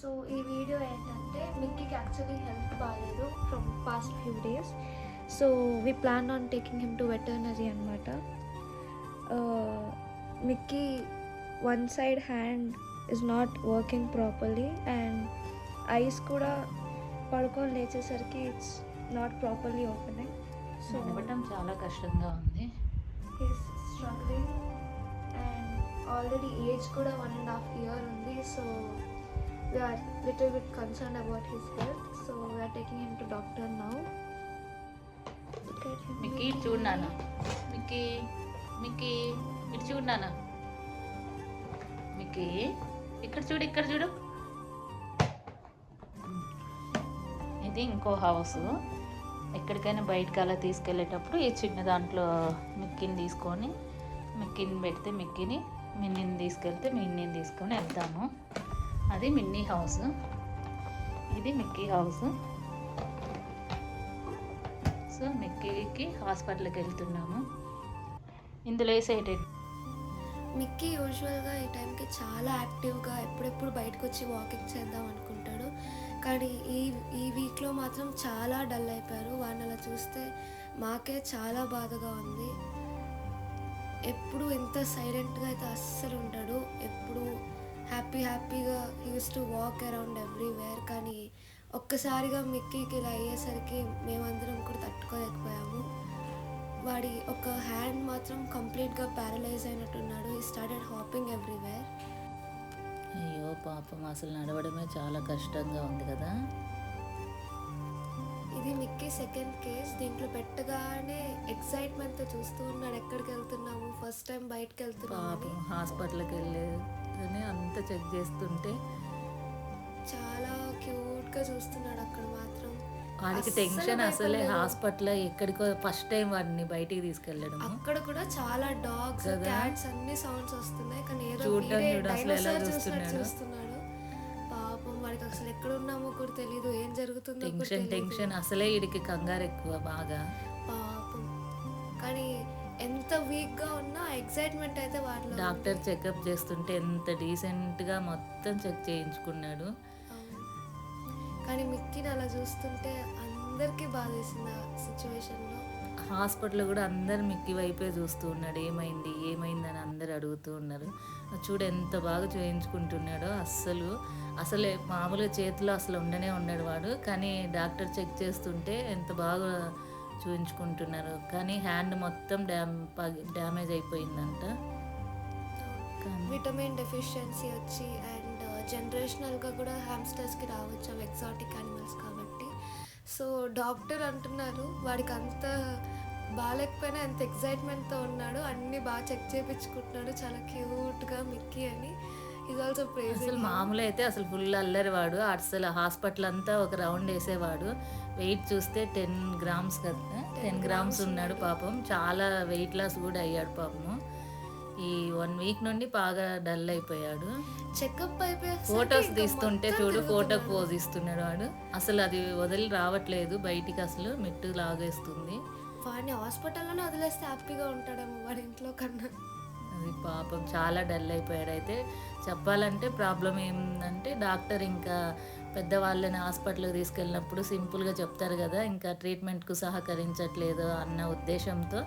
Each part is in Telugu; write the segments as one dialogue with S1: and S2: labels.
S1: సో ఈ వీడియో ఏంటంటే మిక్కీకి యాక్చువల్లీ హెల్త్ బాగాలేదు from past few days. So we plan on taking him to veterinary అనమాట. Mickey one side hand is not working properly and eyes కూడా పడుకొని లేచేసరికి it's not properly opening. So
S2: నడవటం చాలా కష్టంగా ఉంది.
S1: He's struggling and already age కూడా 1.5 years ఉంది. So we are little bit concerned about his health, so we are taking him to doctor now. Look at him.
S2: Mickey చూడు నాన్న, మిక్కీ మిక్కీ ఇటు చూడు నాన్న, మిక్కీ ఇక్కడ చూడు, ఇక్కడ చూడు. ఇది ఇంకో హౌస్. ఎక్కడికైనా బయటకు అలా తీసుకెళ్ళేటప్పుడు ఈ చిన్న దాంట్లో మిక్కీని తీసుకొని, మిక్కీని పెడితే మిక్కీని, మిన్నీని తీసుకెళ్తే మిన్నీని తీసుకొని వెళ్తాము. అది మిన్నీ హౌస్, ఇది మిక్కీ హౌస్. సో మిక్కీకి హాస్పిటల్కి వెళ్తున్నాము. ఇందులో వేసేటట్టు
S1: మిక్కీ యూజువల్గా ఈ టైంకి చాలా యాక్టివ్గా ఎప్పుడెప్పుడు బయటకు వచ్చి వాకింగ్ చేద్దాం అనుకుంటాడు. కానీ ఈ వీక్లో మాత్రం చాలా డల్ అయిపోయారు. వాడిని అలా చూస్తే మాకే చాలా బాధగా ఉంది. ఎప్పుడు ఎంత సైలెంట్గా అయితే అస్సలు ఉంటాడు. ఎప్పుడు హ్యాపీగా use to walk around everywhere. కానీ ఒక్కసారిగా మిక్కీకి ఇలా అయ్యేసరికి మేమందరం కూడా తట్టుకోలేకపోయాము. వాడి ఒక హ్యాండ్ మాత్రం కంప్లీట్గా ప్యారలైజ్ అయినట్టున్నాడు. ఈ స్టార్టెడ్ హాపింగ్ ఎవ్రీవేర్.
S2: అయ్యో పాపం, అసలు నడవడమే చాలా కష్టంగా ఉంది కదా.
S1: ఇది మిక్కీ సెకండ్ కేస్. దీంట్లో పెట్టగానే ఎక్సైట్మెంట్తో చూస్తూ ఉన్నాడు ఎక్కడికి వెళ్తున్నాము, ఫస్ట్ టైం బయటకు వెళ్తున్నాము.
S2: పాపం హాస్పిటల్కి వెళ్ళేదని అంతా చెక్ చేస్తుంటే
S1: చాలా క్యూట్గా చూస్తున్నాడు. అక్కడ మాత్రం
S2: వాడికి టెన్షన్ అసలే. హాస్పిటల్ ఎక్కడికో ఫస్ట్ టైం వాడిని బయటికి తీసుకెళ్ళడం.
S1: అక్కడ కూడా చాలా డాగ్స్, క్యాట్స్ అన్ని సౌండ్స్ వస్తున్నాయి. కానీ ఏదో చూస్తున్నాడు. పాపం వాడికి అసలు ఎక్కడ ఉన్నామో కూడా తెలియదు, ఏం జరుగుతుందో
S2: టెన్షన్ అసలే వీడికి కంగారు ఎక్కువ బాగా.
S1: పాపం కానీ ఎంత వీక్గా ఉన్నా ఎక్సైట్మెంట్ అయితే వాటిలో.
S2: డాక్టర్ చెకప్ చేస్తుంటే ఎంత డీసెంట్గా మొత్తం చెక్ చేయించుకున్నాడు.
S1: కానీ మిక్కీని అలా చూస్తుంటే అందరికీ బాధ వేసింది ఆ సిచ్యువేషన్లో.
S2: హాస్పిటల్లో కూడా అందరు మిక్కీ వైపే చూస్తూ ఉన్నాడు. ఏమైందని అందరు అడుగుతూ ఉన్నారు. చూడు ఎంత బాగా చూయించుకుంటున్నాడో. అసలే మామూలుగా చేతిలో అసలు ఉన్నాడు వాడు. కానీ డాక్టర్ చెక్ చేస్తుంటే ఎంత బాగా చూయించుకుంటున్నారు. కానీ హ్యాండ్ మొత్తం డ్యామేజ్ అయిపోయిందంట.
S1: విటమిన్ డెఫిషియన్సీ వచ్చి అండ్ జనరేషనల్గా కూడా హ్యామ్స్టర్స్కి రావచ్చు, అవి ఎగ్జాటిక్ యానిమల్స్ కాబట్టి. సో డాక్టర్ అంటున్నారు వాడికి అంత బాగాలేకపోయినా ఎంత ఎక్సైట్మెంట్తో ఉన్నాడు, అన్నీ బాగా చెక్ చేయించుకుంటున్నాడు, చాలా క్యూట్గా మిక్కీ అని. ఇది ఆల్సో ప్రైజ్.
S2: అసలు మామూలు అయితే అసలు ఫుల్ అల్లరి వాడు. అసలు హాస్పిటల్ అంతా ఒక రౌండ్ వేసేవాడు. వెయిట్ చూస్తే 10 grams కదా, 10 grams ఉన్నాడు పాపం. చాలా వెయిట్ లాస్ కూడా అయ్యాడు పాపము. ఈ 1 week నుండి బాగా డల్ అయిపోయాడు.
S1: చెకప్ అయిపోయాడు.
S2: ఫొటోస్ తీస్తుంటే చూడు, ఫోటోకి పోజ్ ఇస్తున్నాడు వాడు. అసలు అది వదిలి రావట్లేదు బయటికి, అసలు మిట్టు లాగేస్తుంది.
S1: వాడిని హాస్పిటల్లోనే వదిలేస్తే హ్యాపీగా ఉంటాడేమో వాడి ఇంట్లో కన్నా.
S2: అది పాపం చాలా డల్ అయిపోయాడు. అయితే చెప్పాలంటే ప్రాబ్లం ఏంటంటే డాక్టర్ ఇంకా పెద్దవాళ్ళని హాస్పిటల్కి తీసుకెళ్ళినప్పుడు సింపుల్గా చెప్తారు కదా, ఇంకా ట్రీట్మెంట్కు సహకరించట్లేదు అన్న ఉద్దేశంతో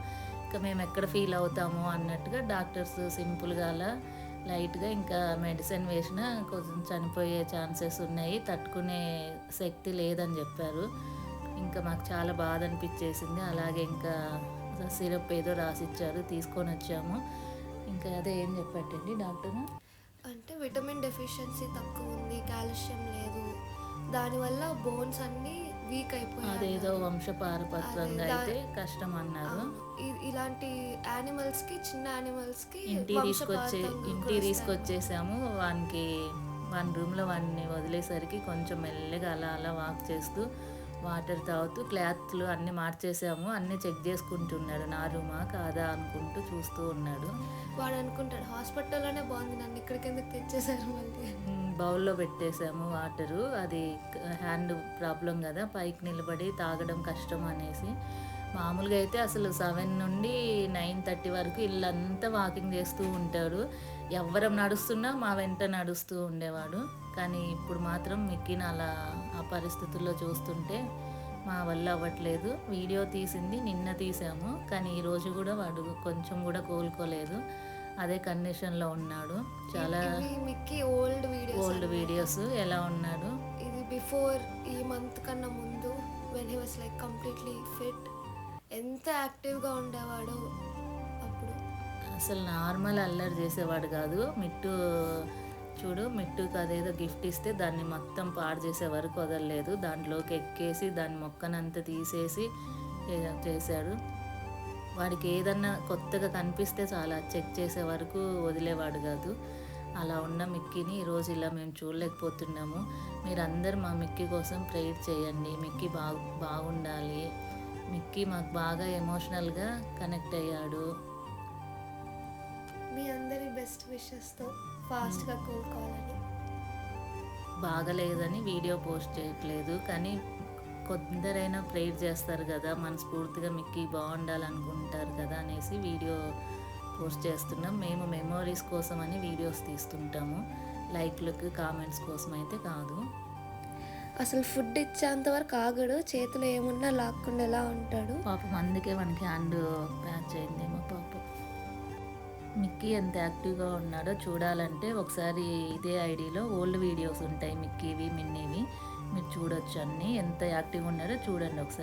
S2: ఇంకా మేము ఎక్కడ ఫీల్ అవుతాము అన్నట్టుగా డాక్టర్స్ సింపుల్గా అలా లైట్గా ఇంకా మెడిసిన్ వేసినా కొంచెం చనిపోయే ఛాన్సెస్ ఉన్నాయి, తట్టుకునే శక్తి లేదని చెప్పారు. ఇంకా మాకు చాలా బాధ అనిపించేసింది. అలాగే ఇంకా సిరప్ ఏదో రాసిచ్చారు, తీసుకొని వచ్చాము. ఇంకా అదే ఏం చెప్పాటండి డాక్టర్
S1: అంటే విటమిన్ డెఫిషియన్సీ తక్కువ ఉంది, కాల్షియం లేదు, దానివల్ల బోన్స్ అన్నీ వీక్ అయిపోయాయి.
S2: అదేదో వంశపారపత్రంగా అయితే కష్టం అన్నారు.
S1: ఇలాంటి యానిమల్స్కి, చిన్న యానిమల్స్కి
S2: ఇంటికి తీసుకొచ్చేసాము. వాని రూమ్లో వాడిని వదిలేసరికి కొంచెం మెల్లగా అలా వాక్ చేస్తూ వాటర్ తాగుతూ క్లాత్లు అన్నీ మార్చేసాము. అన్నీ చెక్ చేసుకుంటున్నాడు, నా రూమా కాదా అనుకుంటూ చూస్తూ ఉన్నాడు.
S1: వాడు అనుకుంటాడు హాస్పిటల్లోనే బాగుంది, నన్ను ఇక్కడికి ఎందుకు తెచ్చేసారు మళ్ళీ.
S2: బౌల్లో పెట్టేసాము వాటరు. అది హ్యాండ్ ప్రాబ్లం కదా, పైకి నిలబడి తాగడం కష్టం అనేసి. మామూలుగా అయితే అసలు 7 నుండి 9:30 వరకు ఇల్లంతా వాకింగ్ చేస్తూ ఉంటాడు. ఎవ్వరం నడుస్తున్నా మా వెంట నడుస్తూ ఉండేవాడు. కానీ ఇప్పుడు మాత్రం మిక్కీని అలా ఆ పరిస్థితుల్లో చూస్తుంటే మా వల్ల అవ్వట్లేదు. వీడియో తీసింది నిన్న తీసాము. కానీ ఈరోజు కూడా వాడు కొంచెం కూడా కోలుకోలేదు. అదే కండిషన్‌లో ఉన్నాడు. చాలా
S1: ఇవి మిక్కీ ఓల్డ్ వీడియోస్
S2: ఓల్డ్
S1: అన్నమాట.
S2: వీడియోస్ ఎలా ఉన్నాడు.
S1: ఇది బిఫోర్ ఈ మంత్ కన్నా ముందు when he was like completely fit. ఎంత యాక్టివ్గా ఉండేవాడో అప్పుడు.
S2: అసలు నార్మల్ అల్లరి చేసేవాడు కాదు. మిట్టుకి అదేదో గిఫ్ట్ ఇస్తే దాన్ని మొత్తం పాడు చేసే వరకు వదలలేదు. దాంట్లోకి ఎక్కేసి దాని మొక్కనంతా తీసేసి చేశాడు. వాడికి ఏదన్నా కొత్తగా కనిపిస్తే చాలా చెక్ చేసే వరకు వదిలేవాడు కాదు. అలా ఉన్న మిక్కీని ఈరోజు ఇలా మేము చూడలేకపోతున్నాము. మీరందరూ మా మిక్కీ కోసం ప్రేయర్ చేయండి. మిక్కీ బాగుండాలి. మిక్కీ మాకు బాగా ఎమోషనల్గా కనెక్ట్ అయ్యాడు.
S1: మీ అందరి బెస్ట్ విషెస్తో ఫాస్ట్గా కోలుకోవాలని.
S2: బాగలేదని వీడియో పోస్ట్ చేయట్లేదు, కానీ కొందరైనా ప్రేయర్ చేస్తారు కదా, మనస్ఫూర్తిగా మిక్కీ బాగుండాలనుకుంటారు కదా అనేసి వీడియో పోస్ట్ చేస్తున్నాం. మేము మెమోరీస్ కోసం అని వీడియోస్ తీస్తుంటాము, లైక్లకు కామెంట్స్ కోసం అయితే కాదు.
S1: అసలు ఫుడ్ ఇచ్చేంత వరకు ఆగడు, చేతిలో ఏమున్నా లాక్కుండా ఎలా ఉంటాడు.
S2: పాపం అందుకే మనకి హ్యాండ్ ప్యాచ్ అయిందేమో పాపం. మిక్కీ ఎంత యాక్టివ్గా ఉన్నాడో చూడాలంటే ఒకసారి ఇదే ఐడిలో ఓల్డ్ వీడియోస్ ఉంటాయి మిక్కీవి, మిన్నీవి. మీరు చూడొచ్చు అన్నీ. ఎంత యాక్టివ్గా ఉన్నాడో చూడండి ఒకసారి.